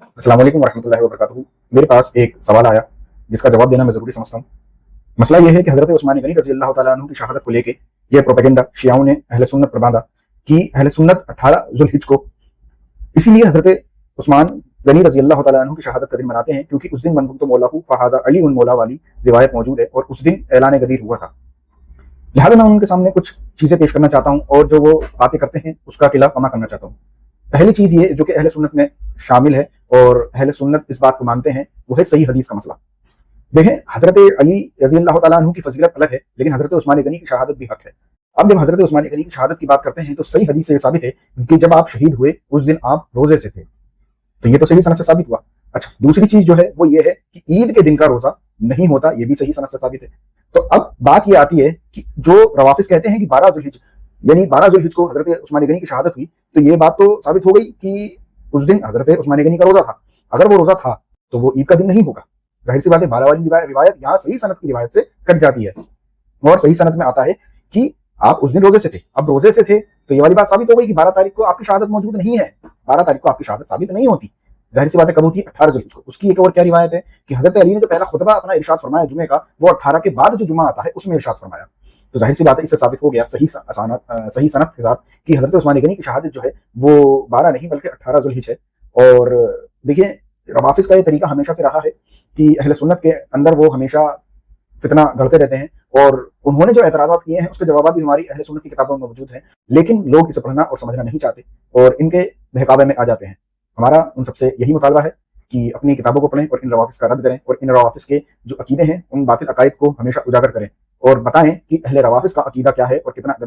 अस्सलाम वालेकुम वरहमतुल्लाहि वबरकातुहू। मेरे पास एक सवाल आया जिसका जवाब देना मैं ज़रूरी समझता हूँ। मसला यह है कि हज़रत उस्मान गनी रज़ी अल्लाह तआला अन्हु की शहादत को लेके ये प्रोपेगेंडा शियाओं ने अहले सुन्नत पर बांधा कि अहले सुन्नत 18 ज़ुल्हिज को इसीलिए हज़रत उस्मान गनी रज़ी अल्लाह तआला अन्हु की शहादत का दिन मनाते हैं क्योंकि उस दिन मन कुंतु मौलाहू फ़हाज़ा अली उन मौला वाली रिवायत मौजूद है और उस दिन ऐलान गदीर हुआ था। लिहाजा मैं उनके सामने कुछ चीज़ें पेश करना चाहता हूँ और जो वो बातें करते हैं उसका खिलाफ अमा करना चाहता हूँ। पहली चीज़ ये जो कि अहले सुन्नत में शामिल है और अहले सुन्नत इस बात को मानते हैं वो है सही हदीस का मसला। देखें, हजरत अली रजी अल्लाह तआला अन्हु की फजीलत अलग है, लेकिन हजरत उस्मान गनी की शहादत भी हक है। अब जब हजरत उस्मान गनी की शहादत की बात करते हैं तो सही हदीस से साबित है कि जब आप शहीद हुए उस दिन आप रोजे से थे, तो ये तो सही सनद से साबित हुआ। अच्छा, दूसरी चीज जो है वो ये है कि ईद के दिन का रोजा नहीं होता, ये भी सही सनद से साबित है। तो अब बात ये आती है कि जो रवाफिज कहते हैं कि 12 ज़ुल्हिज यानी 12 ज़ुल्हिज को हजरत उस्मान गनी की शहादत हुई, तो ये बात तो साबित हो गई कि उस दिन हजरत उस्मान गनी का रोजा था। अगर वो रोजा था तो वो ईद का दिन नहीं होगा। जाहिर सी बात है, 12 वाली रिवायत यहाँ सही सनद की रिवायत से कट जाती है और सही सनद में आता है कि आप उस दिन रोजे से थे। अब रोजे से थे तो ये वाली बात साबित हो गई कि 12 तारीख को आपकी शहादत मौजूद नहीं है, 12 तारीख को आपकी शहादत साबित नहीं होती। जाहिर सी बात है, कब होती है? 18 ज़ुल्हिज को। उसकी एक और क्या रिवायत है कि हजरत अली ने जो पहला खुतबा अपना इरशाद फरमाया जुमे का, वो 18 के बाद जो जुमा आता है उसमें इरशाद फरमाया। तो जाहिर सी बात है, इससे साबित हो गया सही सनद के साथ कि हजरत उस्मान गनी की शहादत जो है वो 12 नहीं बल्कि 18 ज़ुल्हिज है। और देखिए, रवाफिज का ये तरीका हमेशा से रहा है कि अहले सुन्नत के अंदर वो हमेशा फितना गढ़ते रहते हैं और उन्होंने जो एतराज़ात किए हैं उसके जवाब भी हमारी अहले सुन्नत की किताबों में मौजूद हैं, लेकिन लोग इसे पढ़ना और समझना नहीं चाहते और इनके बहकावे में आ जाते हैं। हमारा उन सबसे यही मुतालबा है कि अपनी किताबों को पढ़ें और इन रवाफिज का रद्द करें और इन रवाफिज के जो अकीदे हैं उन बातिल अकायद को हमेशा उजागर करें और बताएं कि अहले रवाफिज का अकीदा क्या है और कितना